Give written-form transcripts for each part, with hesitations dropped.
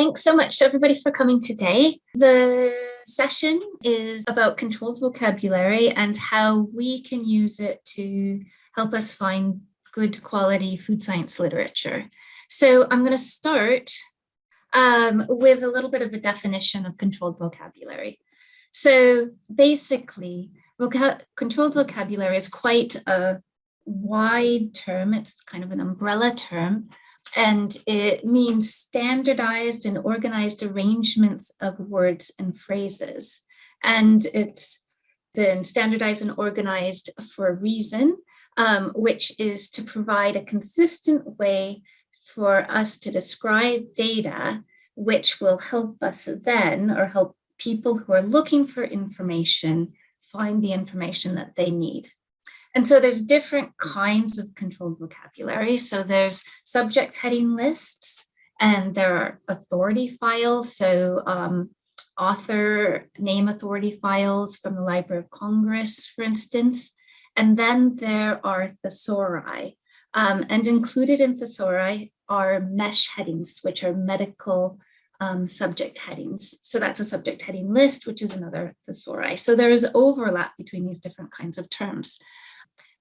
Thanks so much to everybody for coming today. The session is about controlled vocabulary and how we can use it to help us find good quality food science literature. So I'm going to start with a little bit of a definition of controlled vocabulary. So basically, controlled vocabulary is quite a wide term. It's kind of an umbrella term, and it means standardized and organized arrangements of words and phrases. And it's been standardized and organized for a reason, which is to provide a consistent way for us to describe data, which will help us then, or help people who are looking for information, find the information that they need. And so there's different kinds of controlled vocabulary. So there's subject heading lists, and there are authority files. So author name authority files from the Library of Congress, for instance. And then there are thesauri. And included in thesauri are mesh headings, which are medical subject headings. So that's a subject heading list, which is another thesauri. So there is overlap between these different kinds of terms,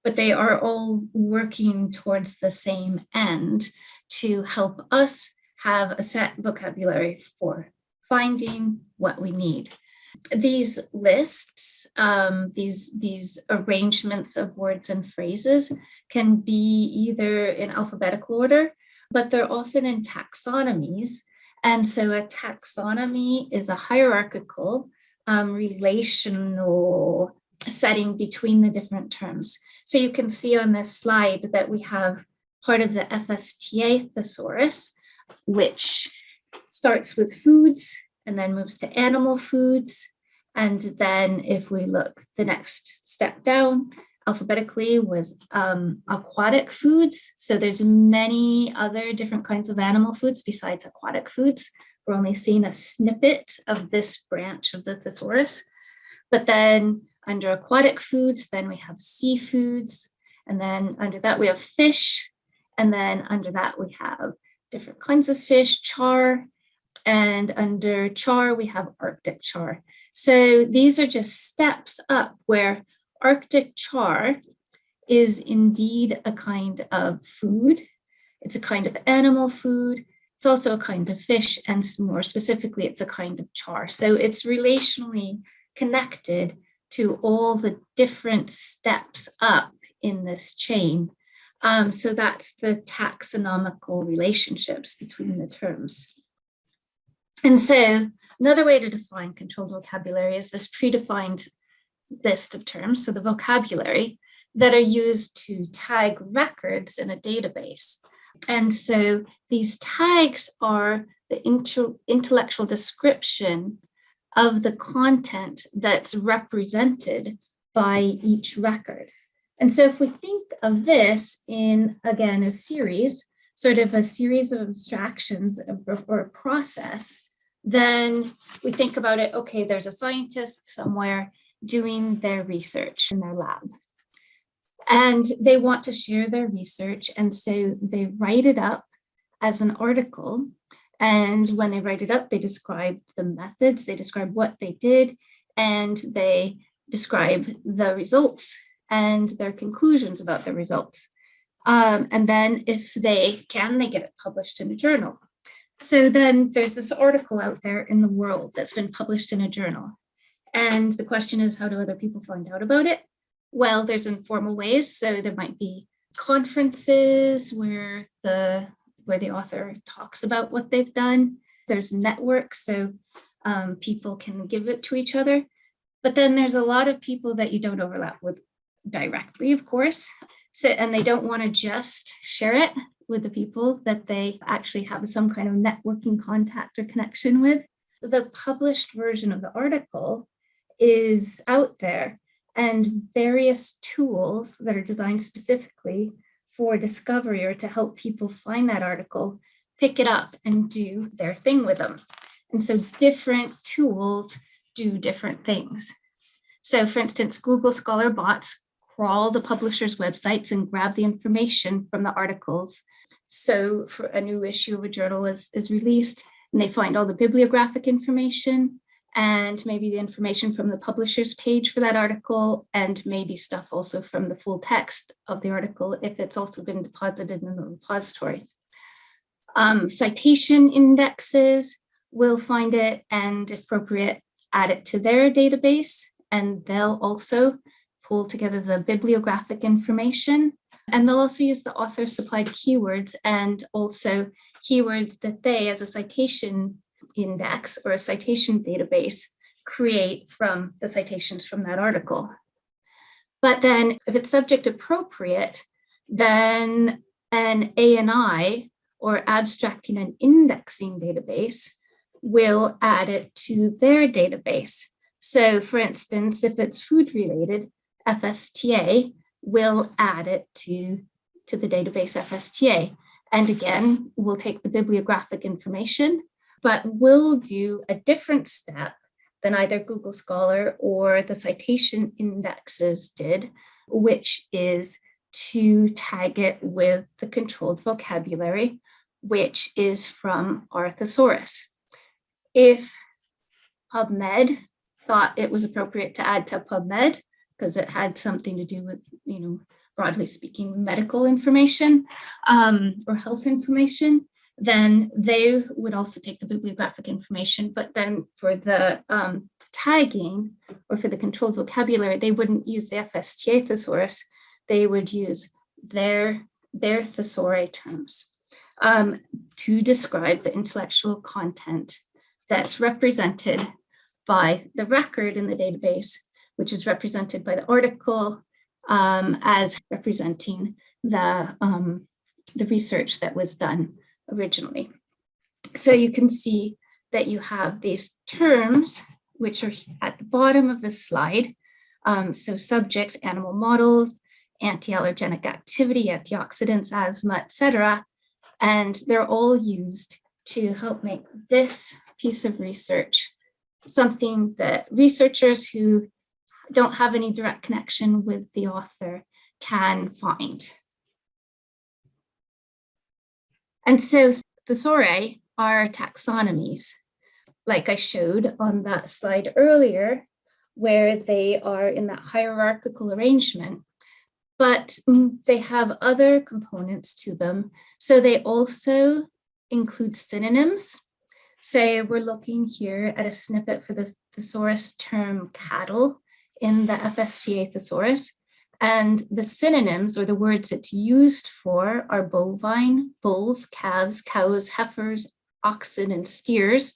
but they are all working towards the same end to help us have a set vocabulary for finding what we need. These lists, these arrangements of words and phrases can be either in alphabetical order, but they're often in taxonomies. And so a taxonomy is a hierarchical, relational setting between the different terms. So you can see on this slide that we have part of the FSTA thesaurus, which starts with foods and then moves to animal foods. And then if we look the next step down alphabetically was aquatic foods. So there's many other different kinds of animal foods besides aquatic foods. We're only seeing a snippet of this branch of the thesaurus. But then under aquatic foods, then we have seafoods, and then under that we have fish, and then under that we have different kinds of fish, char, and under char we have Arctic char. So these are just steps up where Arctic char is indeed a kind of food. It's a kind of animal food. It's also a kind of fish, and more specifically, it's a kind of char. So it's relationally connected to all the different steps up in this chain. So that's the taxonomical relationships between the terms. And so another way to define controlled vocabulary is this predefined list of terms, so the vocabulary, that are used to tag records in a database. And so these tags are the intellectual description of the content that's represented by each record. And so if we think of this in, again, a series, sort of a series of abstractions or a process, then we think about it, okay, there's a scientist somewhere doing their research in their lab. And they want to share their research, and so they write it up as an article. And when they write it up, they describe the methods, they describe what they did, and they describe the results and their conclusions about the results. And then if they can, they get it published in a journal. So then there's this article out there in the world that's been published in a journal. And the question is, how do other people find out about it? Well, there's informal ways. So there might be conferences where the author talks about what they've done. There's networks, so people can give it to each other. But then there's a lot of people that you don't overlap with directly, of course. So, and they don't want to just share it with the people that they actually have some kind of networking contact or connection with. The published version of the article is out there, and various tools that are designed specifically for discovery or to help people find that article, pick it up and do their thing with them. And so different tools do different things. So for instance, Google Scholar bots crawl the publishers' websites and grab the information from the articles. So for a new issue of a journal is released, and they find all the bibliographic information and maybe the information from the publisher's page for that article, and maybe stuff also from the full text of the article if it's also been deposited in the repository. Citation indexes will find it and, if appropriate, add it to their database, and they'll also pull together the bibliographic information, and they'll also use the author supplied keywords and also keywords that they, as a citation index or a citation database, create from the citations from that article. But then if it's subject appropriate, then an ANI, or abstracting and indexing database, will add it to their database. So for instance, if it's food related, FSTA will add it to the database FSTA. And again, we'll take the bibliographic information, but we'll do a different step than either Google Scholar or the citation indexes did, which is to tag it with the controlled vocabulary, which is from our thesaurus. If PubMed thought it was appropriate to add to PubMed, because it had something to do with, broadly speaking, medical information or health information, then they would also take the bibliographic information. But then for the tagging or for the controlled vocabulary, they wouldn't use the FSTA thesaurus. They would use their thesauri terms to describe the intellectual content that's represented by the record in the database, which is represented by the article as representing the research that was done originally. So you can see that you have these terms, which are at the bottom of the slide. So subjects, animal models, anti-allergenic activity, antioxidants, asthma, etc. And they're all used to help make this piece of research something that researchers who don't have any direct connection with the author can find. And so thesauri are taxonomies, like I showed on that slide earlier, where they are in that hierarchical arrangement, but they have other components to them. So they also include synonyms. Say we're looking here at a snippet for the thesaurus term cattle in the FSTA thesaurus, and the synonyms, or the words it's used for, are bovine, bulls, calves, cows, heifers, oxen, and steers.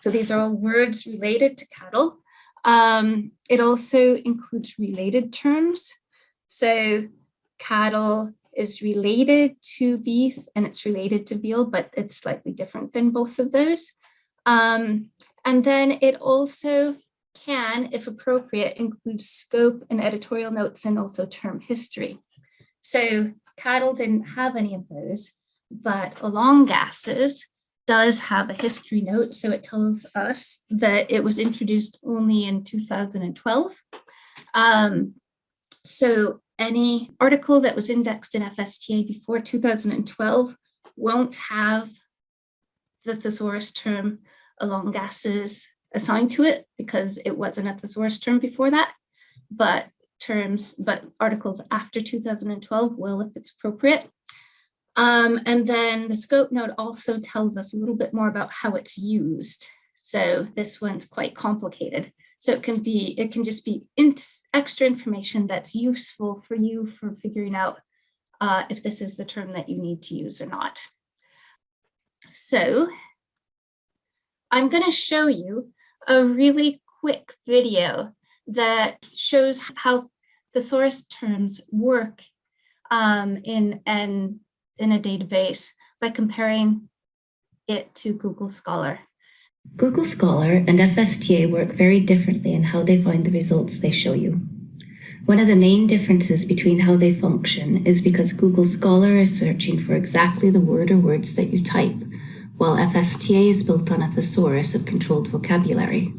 So these are all words related to cattle. It also includes related terms. So cattle is related to beef and it's related to veal, but it's slightly different than both of those. And then it also can, if appropriate, include scope and editorial notes and also term history. So cattle didn't have any of those, but along gases does have a history note. So it tells us that it was introduced only in 2012. So any article that was indexed in FSTA before 2012 won't have the thesaurus term along gases assigned to it because it wasn't a thesaurus term before that, but articles after 2012 will if it's appropriate. And then the scope note also tells us a little bit more about how it's used. So this one's quite complicated. So it can just be extra information that's useful for you for figuring out if this is the term that you need to use or not. So I'm going to show you a really quick video that shows how thesaurus terms work in a database by comparing it to Google Scholar. Google Scholar and FSTA work very differently in how they find the results they show you. One of the main differences between how they function is because Google Scholar is searching for exactly the word or words that you type, while FSTA is built on a thesaurus of controlled vocabulary.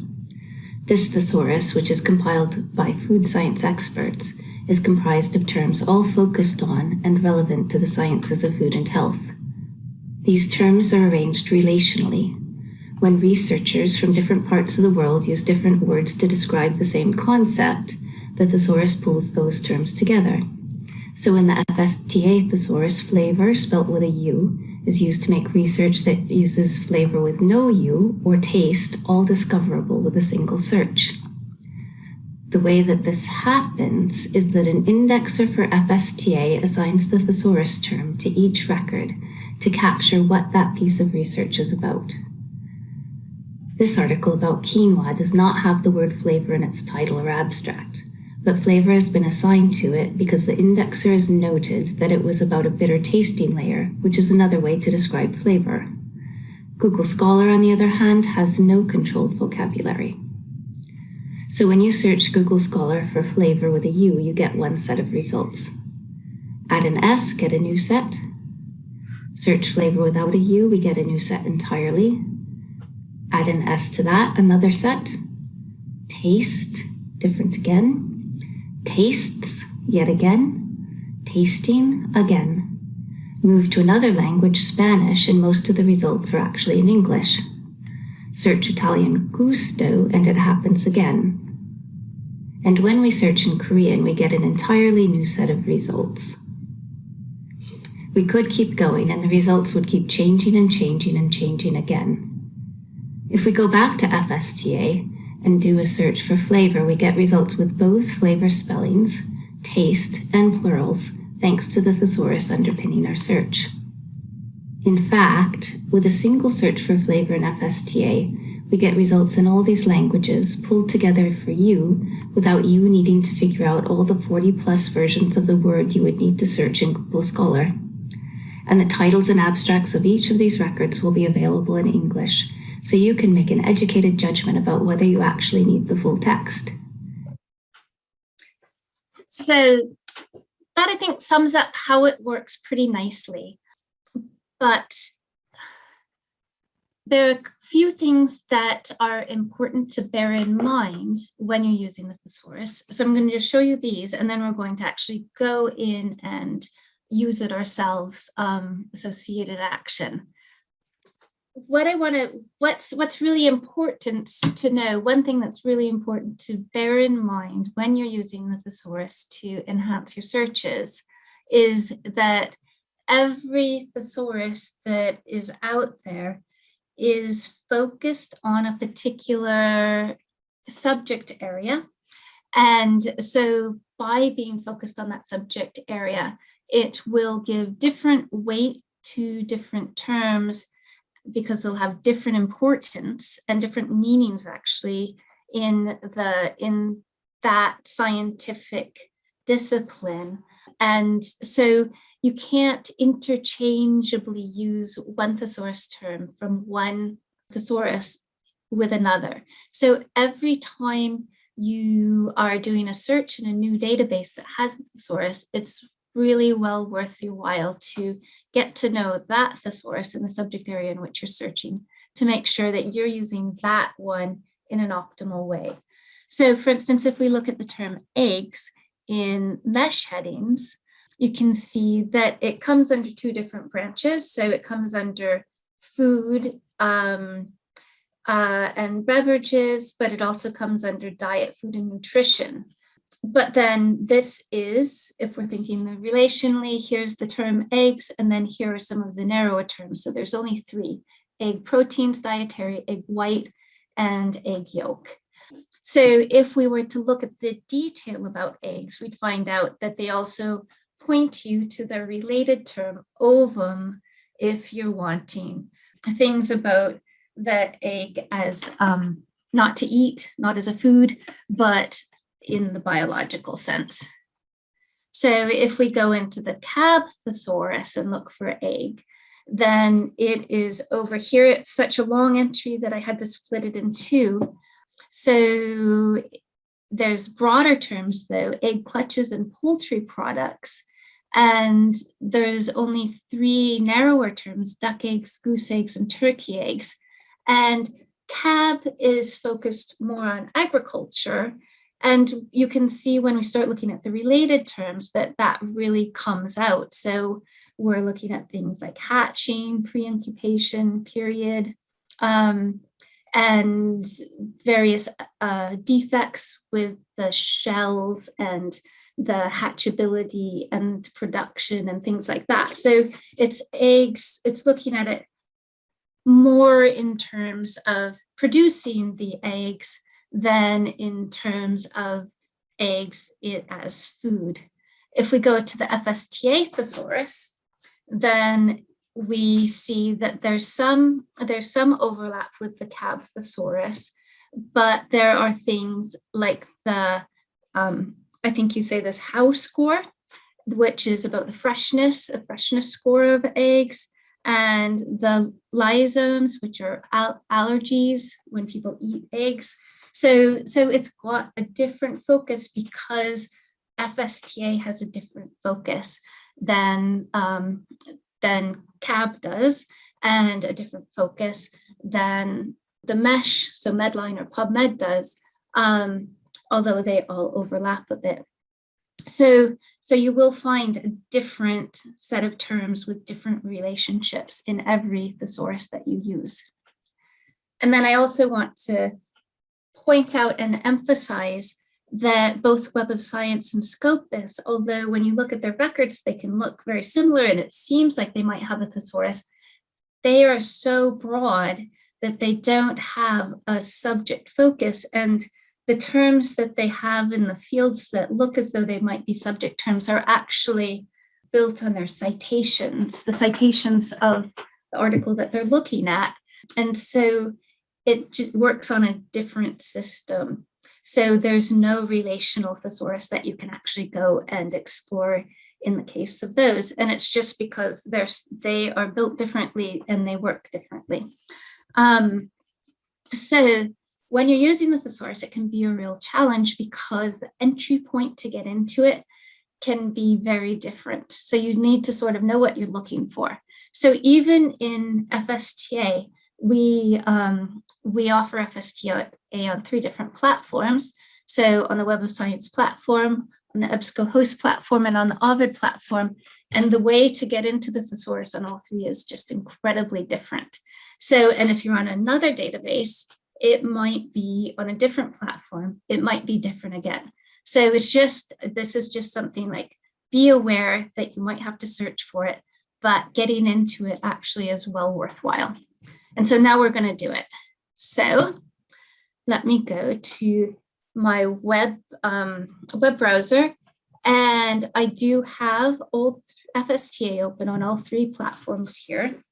This thesaurus, which is compiled by food science experts, is comprised of terms all focused on and relevant to the sciences of food and health. These terms are arranged relationally. when researchers from different parts of the world use different words to describe the same concept, the thesaurus pulls those terms together. So in the FSTA thesaurus, flavor, spelt with a U, is used to make research that uses flavor with no U or taste all discoverable with a single search. The way that this happens is that an indexer for FSTA assigns the thesaurus term to each record to capture what that piece of research is about. This article about quinoa does not have the word flavor in its title or abstract, but flavor has been assigned to it because the indexer has noted that it was about a bitter tasting layer, which is another way to describe flavor. Google Scholar, on the other hand, has no controlled vocabulary. So when you search Google Scholar for flavor with a U, you get one set of results. Add an S, get a new set. Search flavor without a U, we get a new set entirely. Add an S to that, another set. Taste, different again. Tastes, yet again. Tasting, again. Move to another language, Spanish, and most of the results are actually in English. Search Italian gusto, and it happens again. And when we search in Korean, we get an entirely new set of results. We could keep going, and the results would keep changing and changing and changing again. If we go back to FSTA and do a search for flavor, we get results with both flavor spellings, taste, and plurals, thanks to the thesaurus underpinning our search. In fact, with a single search for flavor in FSTA, we get results in all these languages pulled together for you without you needing to figure out all the 40+ versions of the word you would need to search in Google Scholar. And the titles and abstracts of each of these records will be available in English, so you can make an educated judgment about whether you actually need the full text. So that, I think, sums up how it works pretty nicely. But there are a few things that are important to bear in mind when you're using the thesaurus. So I'm going to just show you these, and then we're going to actually go in and use it ourselves, associated action. What's really important to know, one thing that's really important to bear in mind when you're using the thesaurus to enhance your searches is that every thesaurus that is out there is focused on a particular subject area. And so by being focused on that subject area, it will give different weight to different terms because they'll have different importance and different meanings actually in that scientific discipline. And so you can't interchangeably use one thesaurus term from one thesaurus with another. So every time you are doing a search in a new database that has a thesaurus, it's really well worth your while to get to know that thesaurus in the subject area in which you're searching to make sure that you're using that one in an optimal way. So for instance, if we look at the term eggs in mesh headings, you can see that it comes under two different branches. So it comes under food and beverages, but it also comes under diet, food, and nutrition. But then this is, if we're thinking relationally, here's the term eggs, and then here are some of the narrower terms. So there's only three: egg proteins, dietary, egg white, and egg yolk. So if we were to look at the detail about eggs, we'd find out that they also point you to the related term ovum if you're wanting things about the egg as not to eat, not as a food, but in the biological sense. So if we go into the cab thesaurus and look for egg, then it is over here. It's such a long entry that I had to split it in two. So there's broader terms though: egg clutches and poultry products. And there's only three narrower terms: duck eggs, goose eggs, and turkey eggs. And cab is focused more on agriculture. And you can see when we start looking at the related terms that that really comes out. So we're looking at things like hatching, pre-incubation period, and various defects with the shells and the hatchability and production and things like that. So it's eggs, it's looking at it more in terms of producing the eggs than in terms of eggs as food. If we go to the FSTA thesaurus, then we see that there's some overlap with the cab thesaurus, but there are things like the, I think you say this Howe score, which is about the freshness, a freshness score of eggs, and the lysomes, which are allergies when people eat eggs. So it's got a different focus because FSTA has a different focus than CAB does, and a different focus than the MESH, so Medline or PubMed does, although they all overlap a bit. So you will find a different set of terms with different relationships in every thesaurus that you use. And then I also want to point out and emphasize that both Web of Science and Scopus, although when you look at their records, they can look very similar and it seems like they might have a thesaurus, they are so broad that they don't have a subject focus, and the terms that they have in the fields that look as though they might be subject terms are actually built on their citations, the citations of the article that they're looking at. And so it just works on a different system. So there's no relational thesaurus that you can actually go and explore in the case of those. And it's just because they are built differently and they work differently. So when you're using the thesaurus, it can be a real challenge because the entry point to get into it can be very different. So you need to sort of know what you're looking for. So even in FSTA, we offer FSTA on 3 different platforms. So on the Web of Science platform, on the EBSCOhost platform, and on the Ovid platform. And the way to get into the thesaurus on all 3 is just incredibly different. So, and if you're on another database, it might be on a different platform. It might be different again. So it's just, this is just something like, be aware that you might have to search for it, but getting into it actually is well worthwhile. And so now we're going to do it. So let me go to my web browser, and I do have all FSTA open on all 3 platforms here.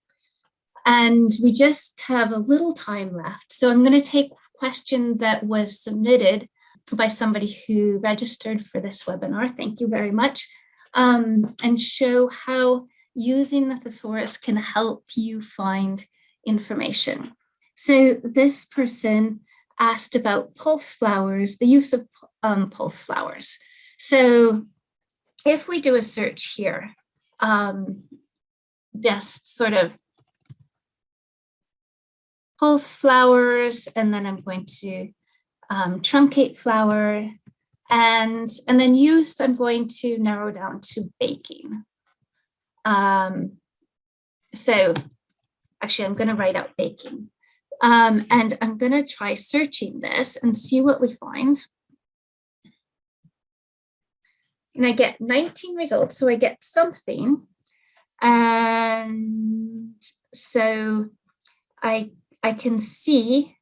And we just have a little time left. So I'm going to take a question that was submitted by somebody who registered for this webinar. Thank you very much. And show how using the thesaurus can help you find information. So this person asked about pulse flowers, the use of pulse flowers. So if we do a search here, just sort of pulse flowers, and then I'm going to truncate flower, and then use, I'm going to narrow down to baking. So actually, I'm going to write out baking. And I'm going to try searching this and see what we find. And I get 19 results, so I get something. And so I can see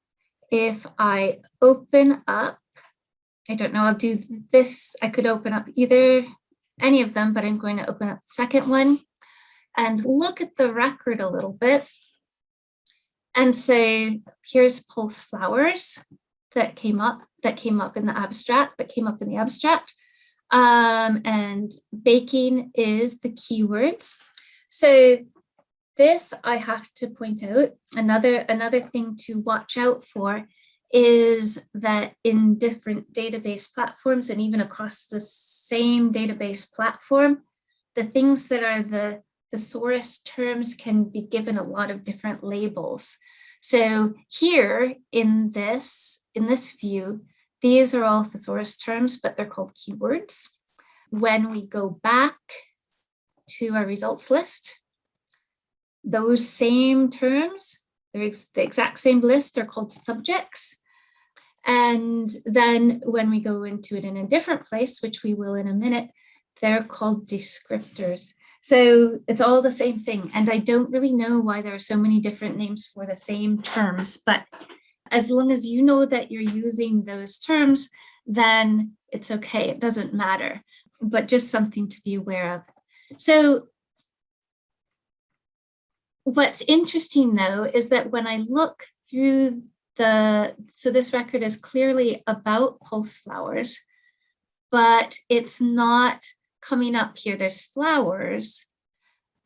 if I open up, I don't know, I'll do this. I could open up any of them, but I'm going to open up the second one and look at the record a little bit. And so here's pulse flowers that came up in the abstract, and baking is the keywords. So this, I have to point out, another thing to watch out for is that in different database platforms and even across the same database platform, the things that are the thesaurus terms can be given a lot of different labels. So here in this view, these are all thesaurus terms, but they're called keywords. When we go back to our results list, those same terms the exact same list are called subjects. And then when we go into it in a different place, which we will in a minute, they're called descriptors. So it's all the same thing. And I don't really know why there are so many different names for the same terms, but as long as you know that you're using those terms, then it's okay. It doesn't matter, but just something to be aware of. So what's interesting though, is that when I look through so this record is clearly about pulse flowers, but it's not coming up here. There's flowers,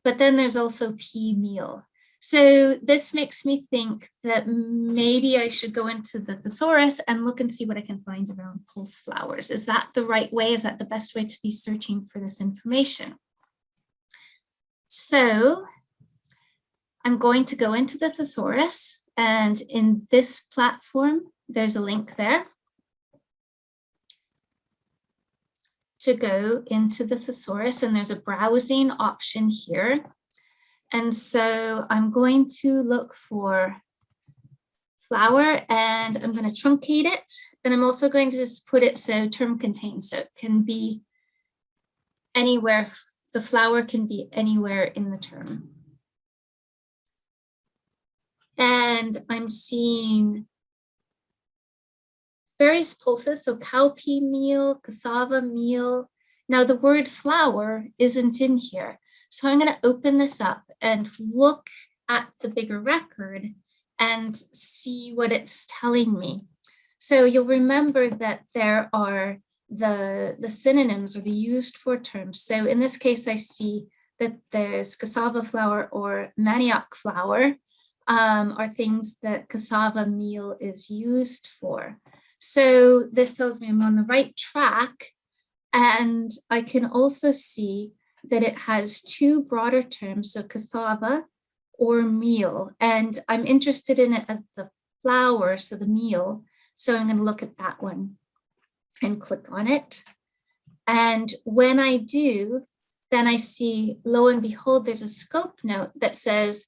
but then there's also pea meal. So this makes me think that maybe I should go into the thesaurus and look and see what I can find around pulse flowers. Is that the right way? Is that the best way to be searching for this information? So I'm going to go into the thesaurus, and in this platform, there's a link there to go into the thesaurus, and there's a browsing option here. And so I'm going to look for flower, and I'm going to truncate it. And I'm also going to just put it so term contained, so it can be anywhere. The flower can be anywhere in the term. And I'm seeing various pulses, so cowpea meal, cassava meal. Now the word flower isn't in here. So I'm going to open this up and look at the bigger record and see what it's telling me. So you'll remember that there are the synonyms or the used for terms. So in this case, I see that there's cassava flour or manioc flour are things that cassava meal is used for. So this tells me I'm on the right track. And I can also see that it has two broader terms, so cassava or meal. And I'm interested in it as the flour, so the meal. So I'm going to look at that one and click on it. And when I do, then I see, lo and behold, there's a scope note that says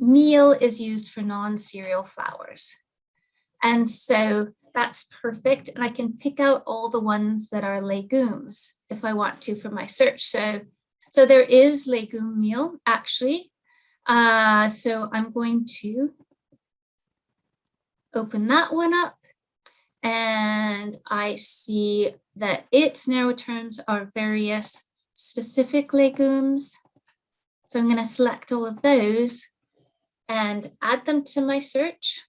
meal is used for non-cereal flours. And so that's perfect. And I can pick out all the ones that are legumes if I want to for my search. So there is legume meal actually. So I'm going to open that one up, and I see that its narrow terms are various specific legumes. So I'm going to select all of those and add them to my search.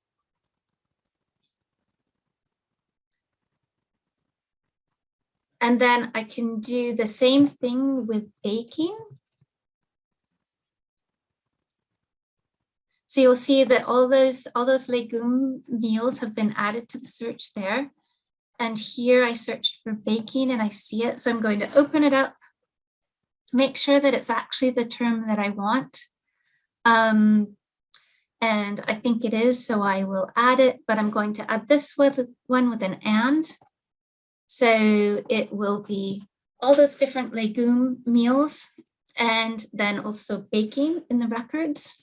And then I can do the same thing with baking. So you'll see that all those legume meals have been added to the search there. And here I searched for baking and I see it. So I'm going to open it up, make sure that it's actually the term that I want. And I think it is, so I will add it, but I'm going to add this one with an and. So it will be all those different legume meals and then also baking in the records,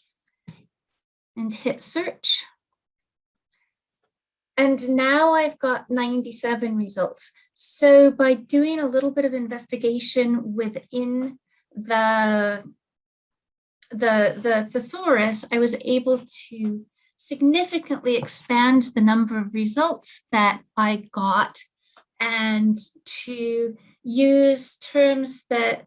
and hit search. And now I've got 97 results. So by doing a little bit of investigation within the thesaurus, I was able to significantly expand the number of results that I got, and to use terms that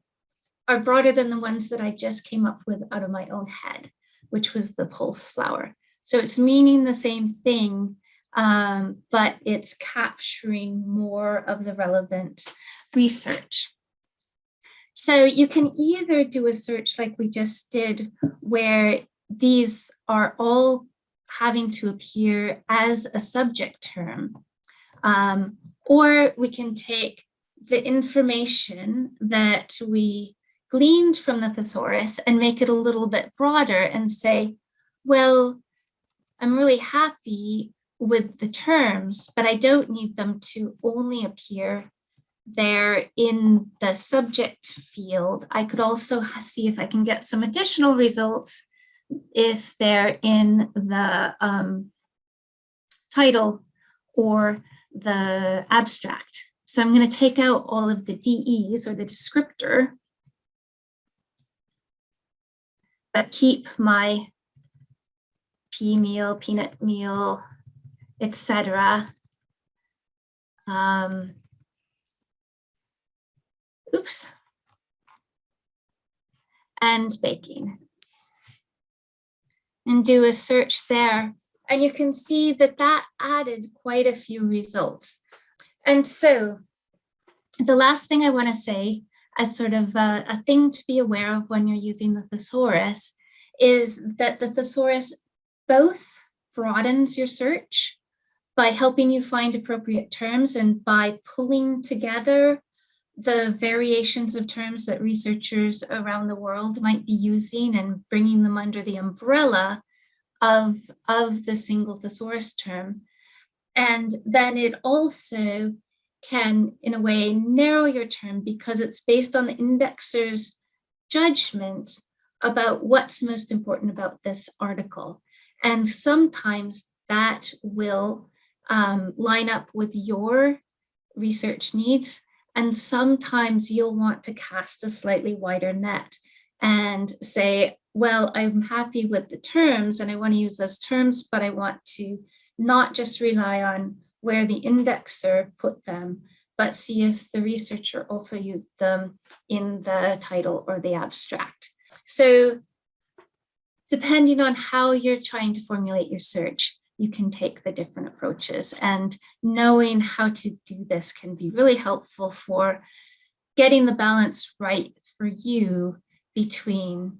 are broader than the ones that I just came up with out of my own head, which was the pulse flower. So it's meaning the same thing, but it's capturing more of the relevant research. So you can either do a search like we just did, where these are all having to appear as a subject term, or we can take the information that we gleaned from the thesaurus and make it a little bit broader and say, well, I'm really happy with the terms, but I don't need them to only appear there in the subject field. I could also see if I can get some additional results if they're in the title or the abstract. So I'm going to take out all of the DEs, or the descriptor, but keep my pea meal, peanut meal, etc. And baking. And do a search there. And you can see that that added quite a few results. And so the last thing I want to say, as sort of a thing to be aware of when you're using the thesaurus, is that the thesaurus both broadens your search by helping you find appropriate terms and by pulling together the variations of terms that researchers around the world might be using and bringing them under the umbrella of the single thesaurus term. And then it also can, in a way, narrow your term because it's based on the indexer's judgment about what's most important about this article. And sometimes that will line up with your research needs. And sometimes you'll want to cast a slightly wider net and say, well, I'm happy with the terms and I want to use those terms, but I want to not just rely on where the indexer put them, but see if the researcher also used them in the title or the abstract. So depending on how you're trying to formulate your search, you can take the different approaches, and knowing how to do this can be really helpful for getting the balance right for you between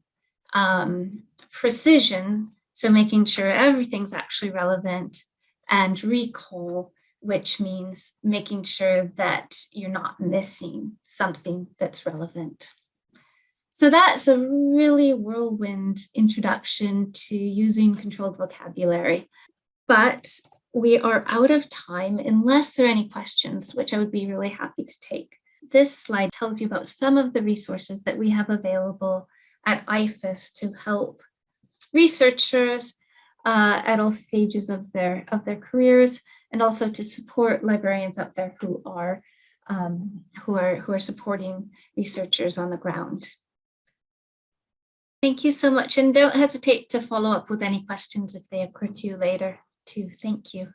precision, so making sure everything's actually relevant, and recall, which means making sure that you're not missing something that's relevant. So that's a really whirlwind introduction to using controlled vocabulary. But we are out of time unless there are any questions, which I would be really happy to take. This slide tells you about some of the resources that we have available at IFIS to help researchers at all stages of their careers, and also to support librarians out there who are supporting researchers on the ground. Thank you so much, and don't hesitate to follow up with any questions if they occur to you later too. Thank you.